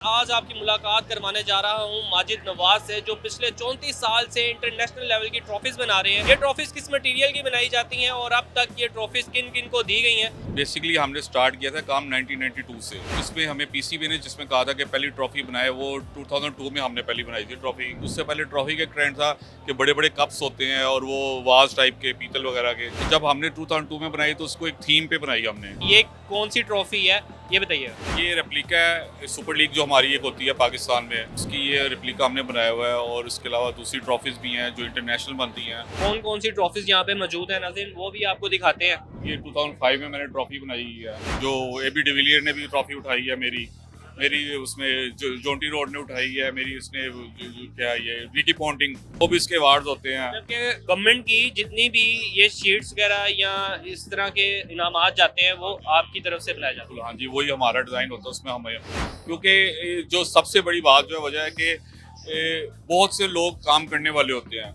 आज आपकी मुलाकात करवाने जा रहा हूं माजिद नवाज से, जो पिछले 34 साल से इंटरनेशनल लेवल की ट्रॉफीज बना रहे हैं। ये ट्रॉफीज किस मटेरियल की बनाई जाती हैं और अब तक ये ट्रॉफीज किन किन को दी गई हैं? बेसिकली हमने स्टार्ट किया था काम 1992 से। इसमें हमें पीसीबी ने जिसमें कहा था कि पहली ट्रॉफी बनाए, वो 2002 में हमने पहली बनाई थी ट्रॉफी। उससे पहले ट्रॉफी का ट्रेंड था कि बड़े बड़े कप्स होते हैं और वो वाज टाइप के पीतल वगैरह के। जब हमने 2002 में बनाई तो उसको एक थीम पे बनाई हमने। ये कौन सी ट्रॉफी है ये बताइए। ये रेप्लिका है सुपर लीग जो हमारी एक होती है पाकिस्तान में, उसकी ये रेप्लिका हमने बनाया हुआ है। और इसके अलावा दूसरी ट्रॉफीज भी हैं जो इंटरनेशनल बनती हैं। कौन कौन सी ट्रॉफीज यहाँ पे मौजूद है नाज़रीन, वो भी आपको दिखाते हैं। ये 2005 में मैंने ट्रॉफी बनाई है, जो एबी डिविलियर ने भी ट्रॉफी उठाई है मेरी उसमें जोंटी रोड ने उठाई है मेरी। उसने क्या ये विकी पॉन्टिंग, वो भी इसके अवार्ड्स होते हैं। जबकि गवर्नमेंट की जितनी भी ये शीट्स वगैरह या इस तरह के इनामात जाते हैं वो आपकी तरफ से बनाए जाते हैं। हाँ जी, वही हमारा डिज़ाइन होता है उसमें हमें। क्योंकि जो सबसे बड़ी बात जो है वजह है कि बहुत से लोग काम करने वाले होते हैं,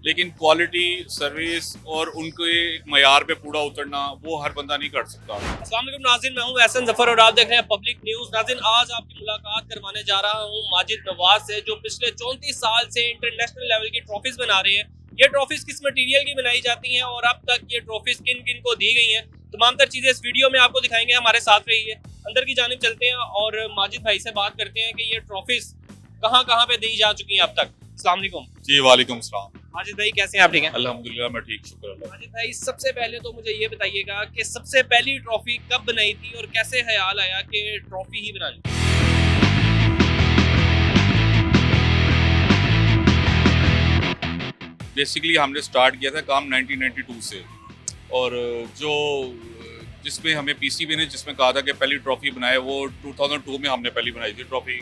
लेकिन क्वालिटी सर्विस और उनके एक मयार पे पूरा उतरना वो हर बंदा नहीं कर सकता। अस्सलाम वालेकुम नाज़रीन, मैं हूं एहसन ज़फर और आप देख रहे हैं पब्लिक न्यूज़। नाज़रीन, आज आपकी मुलाकात करवाने जा रहा हूं माजिद नवाज से, जो पिछले 34 साल से इंटरनेशनल लेवल की ट्रॉफीज बना रहे हैं। ये ट्रॉफीज किस मटेरियल की बनाई जाती हैं और अब तक ये ट्रॉफीज किन किन को दी गई हैं, तमाम तर चीज़ें इस वीडियो में आपको दिखाएंगे। हमारे साथ रहिए, अंदर की जानिब चलते हैं और माजिद भाई से बात करते हैं कि ये ट्रॉफीज कहाँ कहाँ पे दी जा चुकी हैं अब तक। अस्सलाम वालेकुम। जी वालेकुम सलाम। माजिद भाई कैसे हैं आप? ठीक हैं अल्हम्दुलिल्लाह, मैं ठीक, शुक्र अल्लाह। माजिद भाई, सबसे पहले तो मुझे ये बताइएगा कि सबसे पहली ट्रॉफी कब बनाई थी और कैसे ख्याल आया कि ट्रॉफी ही बना ली? बेसिकली हमने स्टार्ट किया था काम 1992 से। और जो जिसमें हमें पीसीबी ने जिसमें कहा था कि पहली ट्रॉफी बनाए, वो 2002 में हमने पहली बनाई थी ट्रॉफी।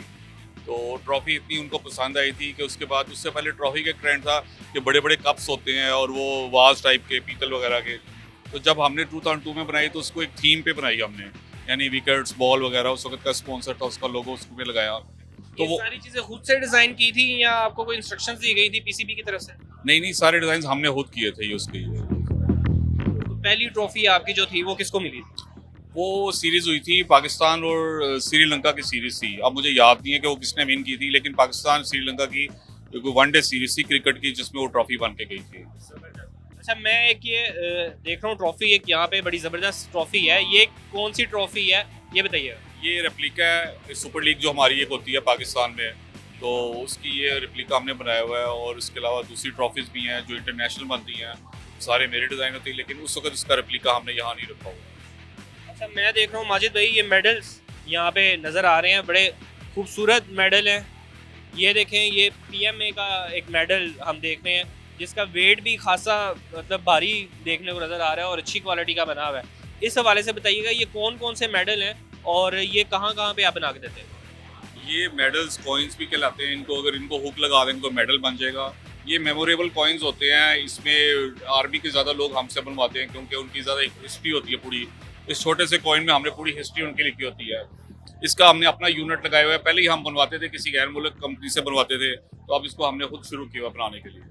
तो ट्रॉफी इतनी उनको पसंद आई थी कि उसके बाद उससे पहले ट्रॉफी का ट्रेंड था कि बड़े बड़े कप्स होते हैं और वो वाज टाइप के पीतल वगैरह के। तो जब हमने 2002 में बनाई तो उसको एक थीम पे बनाई हमने, यानी विकेट्स बॉल वगैरह उस वक्त का स्पॉन्सर था, उसका लोगो उसको पे लगाया। तो ये वो सारी चीजें खुद से डिजाइन की थी या आपको कोई इंस्ट्रक्शंस दी गई थी पीसीबी की तरफ से? नहीं, सारे डिज़ाइन हमने खुद किए थे ये उसके। तो पहली ट्रॉफी आपकी जो थी वो किसको मिली थी? वो सीरीज हुई थी पाकिस्तान और श्रीलंका की सीरीज थी। अब मुझे याद नहीं है कि वो किसने विन की थी, लेकिन पाकिस्तान श्रीलंका की वनडे सीरीज थी क्रिकेट की, जिसमें वो ट्रॉफी बन के गई थी। अच्छा, मैं एक ये देख रहा हूँ ट्रॉफी, एक यहाँ पे बड़ी जबरदस्त ट्रॉफी है। ये कौन सी ट्रॉफी है ये बताइए। ये रेप्लिका है सुपर लीग जो हमारी एक होती है पाकिस्तान में, तो उसकी ये रेप्लिका हमने बनाया हुआ है। और इसके अलावा दूसरी ट्रॉफीज भी हैं जो इंटरनेशनल बनती हैं, सारे मेरे डिज़ाइन होती है, लेकिन उस वक्त इसका रेप्लिका हमने यहाँ नहीं रखा हुआ। अच्छा, मैं देख रहा हूँ माजिद भाई, ये मेडल्स यहाँ पे नज़र आ रहे हैं, बड़े खूबसूरत मेडल हैं। ये देखें, ये पीएमए का एक मेडल हम देख रहे हैं, जिसका वेट भी खासा मतलब भारी देखने को नज़र आ रहा है और अच्छी क्वालिटी का बना हुआ है। इस हवाले से बताइएगा ये कौन कौन से मेडल हैं और ये कहाँ कहाँ पे आप बना के देते हैं? ये मेडल्स कॉइन्स भी कहलाते हैं इनको, अगर इनको हुक लगा देंगे तो मेडल बन जाएगा। ये मेमोरेबल कॉइन्स होते हैं, इसमें आर्मी के ज़्यादा लोग हमसे बनवाते हैं क्योंकि उनकी ज़्यादा एक हिस्ट्री होती है पूरी। इस छोटे से कॉइन में हमने पूरी हिस्ट्री उनकी लिखी होती है। इसका हमने अपना यूनिट लगाया हुआ है, पहले ही हम बनवाते थे, किसी गैर मुल्क कंपनी से बनवाते थे, तो अब इसको हमने खुद शुरू किया बनाने के लिए।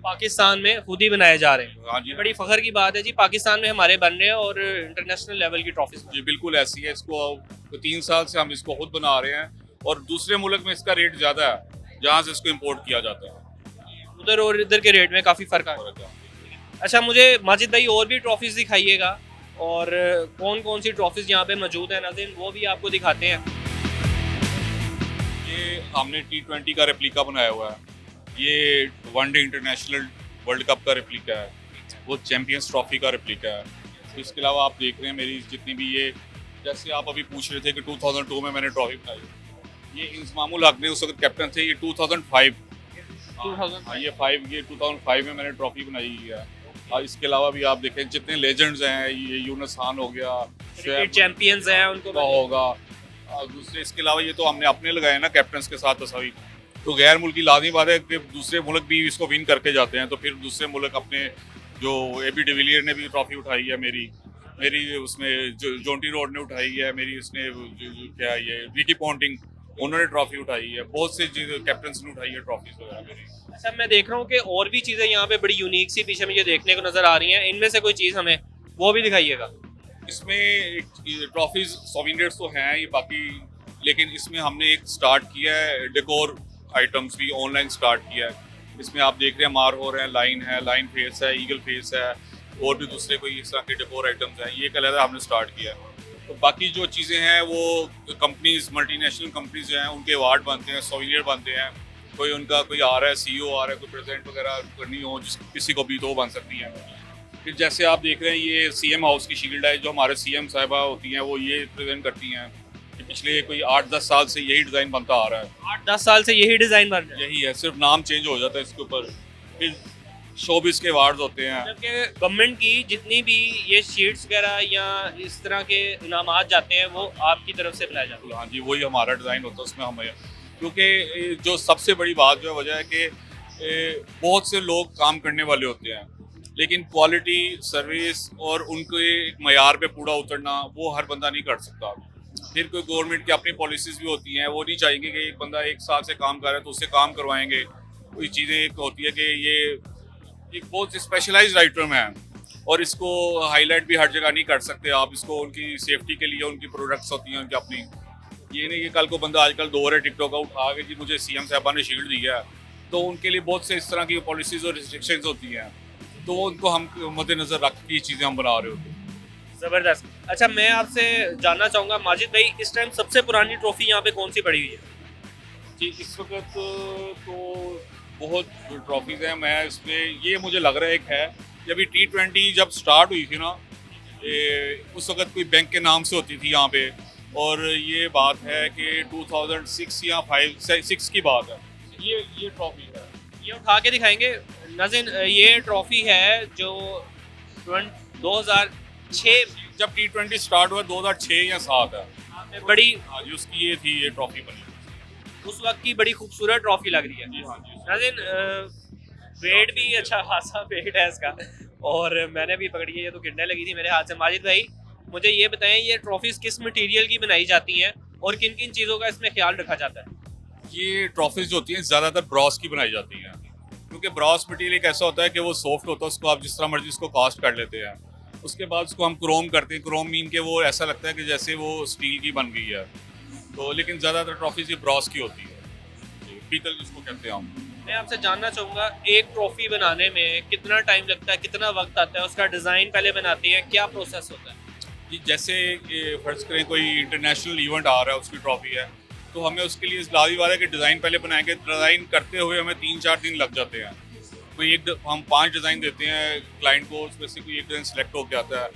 पाकिस्तान में खुद ही बनाए जा रहे हैं। हाँ जी, ये बड़ी फख्र की बात है जी, पाकिस्तान में हमारे बन रहे हैं और इंटरनेशनल लेवल की ट्रॉफीज। जी बिल्कुल ऐसी है। इसको 3 साल से हम इसको खुद बना रहे हैं और दूसरे मुल्क में इसका रेट ज़्यादा है जहाँ से इसको इम्पोर्ट किया जाता है। उधर और इधर के रेट में काफ़ी फ़र्क है। अच्छा, मुझे माजिद भाई और भी ट्रॉफीज दिखाइएगा और कौन कौन सी ट्रॉफीज यहाँ पे मौजूद है नाज़रीन, वो भी आपको दिखाते हैं। ये हमने T20 का रेप्लिका बनाया हुआ है। ये वनडे इंटरनेशनल वर्ल्ड कप का रेप्लिका है, वो चैंपियंस ट्रॉफी का रेप्लिका है। तो इसके अलावा आप देख रहे हैं मेरी जितनी भी ये, जैसे आप अभी पूछ रहे थे कि 2002 में मैंने ट्रॉफी बनाई, ये इंजमामुल हक ने उस वक्त कैप्टन थे। ये 2005 हाँ, ये 2005 में मैंने ट्रॉफी बनाई है। और इसके अलावा भी आप देखें जितने लेजेंड्स हैं, ये यूनुस खान हो गया, क्रिकेट चैंपियंस हैं उनको का होगा, और दूसरे इसके अलावा ये तो हमने अपने लगाए ना कैप्टन्स के साथ तस्वीर। तो गैर मुल्की लाजमी बात है कि दूसरे मुल्क भी इसको विन करके जाते हैं, तो फिर दूसरे मुल्क अपने, जो एबी डिविलियर ने भी ट्रॉफी उठाई है मेरी उसमें जोंटी रोड ने उठाई है मेरी, उसने क्या ये विकी पॉन्टिंग, उन्होंने ट्रॉफी उठाई है। बहुत से कैप्टन्स ने उठाई है ट्रॉफीज वगैरह मेरी। अच्छा, मैं देख रहा हूँ कि और भी चीज़ें यहाँ पे बड़ी यूनिक सी पीछे मुझे देखने को नज़र आ रही हैं, इनमें से कोई चीज़ हमें वो भी दिखाइएगा। इसमें ट्रॉफीज सोविनियर्स तो हैं ये, बाकी लेकिन इसमें हमने एक स्टार्ट किया है डेकोर आइटम्स भी ऑनलाइन स्टार्ट किया है। इसमें आप देख रहे हैं मार हो रहे हैं, लाइन फेस है, ईगल फेस है, और भी दूसरे कोई इस तरह के डेकोर आइटम्स हैं। ये कलर हमने स्टार्ट किया है। तो बाकी जो चीज़ें हैं वो कंपनीज, मल्टीनेशनल कंपनीज जो हैं उनके अवार्ड बनते हैं, सोविनियर बनते हैं। कोई उनका कोई आ रहा है, CEO आ रहा है, कोई प्रेजेंट वगैरह करनी हो जिस किसी को भी, तो वो बन सकती है। फिर जैसे आप देख रहे हैं ये CM हाउस की शील्ड है, जो हमारे CM साहिबा होती हैं वो ये प्रेजेंट करती हैं। पिछले कोई 8-10 साल से यही डिज़ाइन बनता आ रहा है। 8-10 साल से यही डिजाइन बन रहा है। यही है, सिर्फ नाम चेंज हो जाता है इसके ऊपर। फिर शोबिस के अवार्ड्स होते हैं। जबकि गवर्नमेंट की जितनी भी ये शीट्स वगैरह या इस तरह के इनामात जाते हैं वो आपकी तरफ से बनाए जाते हैं। हाँ जी, वही हमारा डिज़ाइन होता है उसमें हमें, क्योंकि जो सबसे बड़ी बात जो वजह है कि बहुत से लोग काम करने वाले होते हैं, लेकिन क्वालिटी सर्विस और उनके एक मयार पे पूरा उतरना वो हर बंदा नहीं कर सकता। फिर कोई गवर्नमेंट की अपनी पॉलिसीज़ भी होती हैं, वो नहीं चाहेंगे कि एक बंदा 1 साल से काम कर रहा है तो उससे काम करवाएंगे। कोई चीज़ें एक होती है कि ये एक बहुत स्पेशलाइज्ड आइटम है और इसको हाईलाइट भी हर जगह नहीं कर सकते आप। इसको उनकी सेफ्टी के लिए उनकी प्रोडक्ट्स होती हैं उनकी अपनी। ये नहीं कि कल को बंदा आजकल दौर है टिकटॉक का उठा के जी मुझे CM साहबा ने शील्ड दी है, तो उनके लिए बहुत से इस तरह की पॉलिसीज़ और रिस्ट्रिक्शंस होती हैं, तो उनको हम मद्देनज़र रख के चीज़ें हम बना रहे होते हैं। ज़बरदस्त। अच्छा, मैं आपसे जानना चाहूँगा माजिद भाई, इस टाइम सबसे पुरानी ट्रॉफी यहाँ पे कौन सी पड़ी हुई है? जी, इस वक्त तो बहुत ट्रॉफीज़ हैं। मैं इसमें ये मुझे लग रहा है एक है, जब ये T20 जब स्टार्ट हुई थी ना, उस वक्त कोई बैंक के नाम से होती थी यहाँ पे, और ये बात है कि 2006 या 6 की बात है। ये ट्रॉफी है, ये उठा के दिखाएंगे नाज़रीन। ये ट्रॉफी है जो 2006 जब T20 स्टार्ट हुआ 2006 या 7 है। में बड़ी, हाँ जी, उसकी ये थी, ये ट्रॉफी बनी उस वक्त की बड़ी खूबसूरत ट्रॉफी लग रही है। जी। हाँ जी। नाज़रीन, वेट भी अच्छा खासा वेट है इसका, और मैंने भी पकड़ी है, ये तो गिरने लगी थी मेरे हाथ से। माजिद भाई, मुझे ये बताएं ये ट्रॉफीज़ किस मटेरियल की बनाई जाती हैं और किन किन चीज़ों का इसमें ख्याल रखा जाता है? ये ट्रॉफीज जो होती हैं ज़्यादातर ब्रॉस की बनाई जाती हैं, क्योंकि ब्रॉस मटेरियल एक ऐसा होता है कि वो सॉफ्ट होता है, उसको आप जिस तरह मर्जी उसको कास्ट कर लेते हैं। उसके बाद उसको हम क्रोम करते हैं। क्रोम मीन के वो ऐसा लगता है कि जैसे वो स्टील की बन गई है, तो लेकिन ज़्यादातर ट्रॉफीज ये ब्रॉस की होती है, पीतल जिसको कहते हैं हम। मैं आपसे जानना चाहूँगा, एक ट्रॉफी बनाने में कितना टाइम लगता है, कितना वक्त आता है? उसका डिज़ाइन पहले बनाते हैं, क्या प्रोसेस होता है? जी, जैसे फर्ज करें कोई इंटरनेशनल इवेंट आ रहा है, उसकी ट्रॉफी है, तो हमें उसके लिए लाजी वाला के डिज़ाइन पहले बनाएंगे। डिज़ाइन करते हुए हमें 3-4 दिन लग जाते हैं। कोई हम 5 डिज़ाइन देते हैं क्लाइंट को, उसमें से कोई एक डिज़ाइन सेलेक्ट होकर आता है,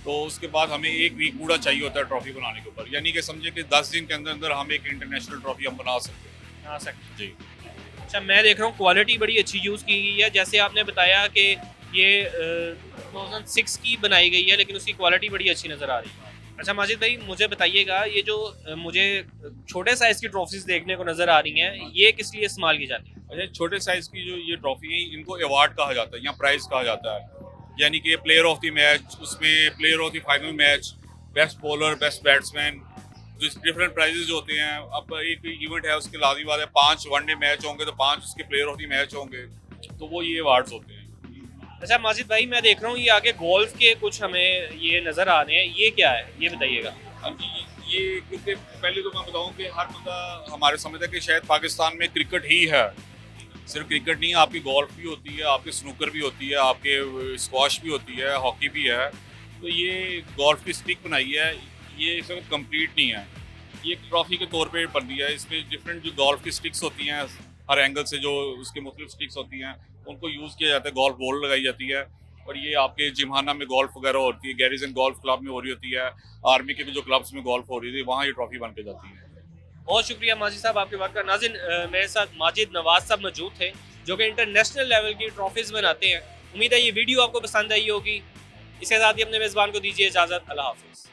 तो उसके बाद हमें 1 वीक पूरा चाहिए होता है ट्रॉफी बनाने के ऊपर। यानी कि समझे कि 10 दिन के अंदर अंदर हम एक इंटरनेशनल ट्रॉफी हम बना सकते हैं। बना सकते जी। अच्छा, मैं देख रहा हूँ क्वालिटी बड़ी अच्छी यूज़ की गई है। जैसे आपने बताया कि ये 2006 की बनाई गई है, लेकिन उसकी क्वालिटी बड़ी अच्छी नज़र आ रही है। अच्छा माजिद भाई, मुझे बताइएगा, ये जो मुझे छोटे साइज़ की ट्रॉफीज़ देखने को नज़र आ रही हैं, ये किस लिए इस्तेमाल की जाती है? अच्छा, छोटे साइज़ की जो ये ट्रॉफी है, इनको अवार्ड कहा जाता है या प्राइज़ कहा जाता है। यानी कि प्लेयर ऑफ द मैच, उसमें player of the final match, best bowler, best batsman, जो डिफरेंट प्राइजेज होते हैं। अब एक इवेंट है, उसके लाजी बात है 5 वनडे मैच होंगे तो 5 उसके प्लेयर ऑफ द मैच होंगे, तो वो ये अवार्ड्स होते हैं। अच्छा माजिद भाई, मैं देख रहा हूँ ये आगे गोल्फ के कुछ हमें ये नज़र आ रहे हैं, ये क्या है, ये बताइएगा। हाँ जी, ये क्योंकि पहले तो मैं बताऊँ कि हर बंदा हमारे समझता है कि शायद पाकिस्तान में क्रिकेट ही है। सिर्फ क्रिकेट नहीं, आपकी गोल्फ भी होती है, आपकी स्नूकर भी होती है, आपके स्क्वाश भी होती है, हॉकी भी है। तो ये गोल्फ की स्टिक बनाई है, ये इस वक्त कम्प्लीट नहीं है, ये एक ट्रॉफी के तौर पे बन दिया है। इसमें डिफरेंट जो गोल्फ की स्टिक्स होती हैं, हर एंगल से जो उसके मुख्तलिफ स्टिक्स होती हैं, उनको यूज़ किया जाता है, गोल्फ बॉल लगाई जाती है। और ये आपके जिमखाना में गोल्फ वगैरह होती है, गैरिसन गोल्फ क्लब में हो रही होती है, आर्मी के भी जो क्लब्स में गोल्फ हो रही थी, वहाँ ये ट्रॉफी बन के जाती है। बहुत शुक्रिया माजिद साहब आपके बात का। नाज़रीन, मेरे साथ माजिद नवाज साहब मौजूद थे, जो कि इंटरनेशनल लेवल की ट्रॉफीज़ बनाते हैं। उम्मीद है ये वीडियो आपको पसंद आई होगी। इसके साथ ही अपने मेज़बान को दीजिए इजाज़त। अल्लाह हाफ़िज़।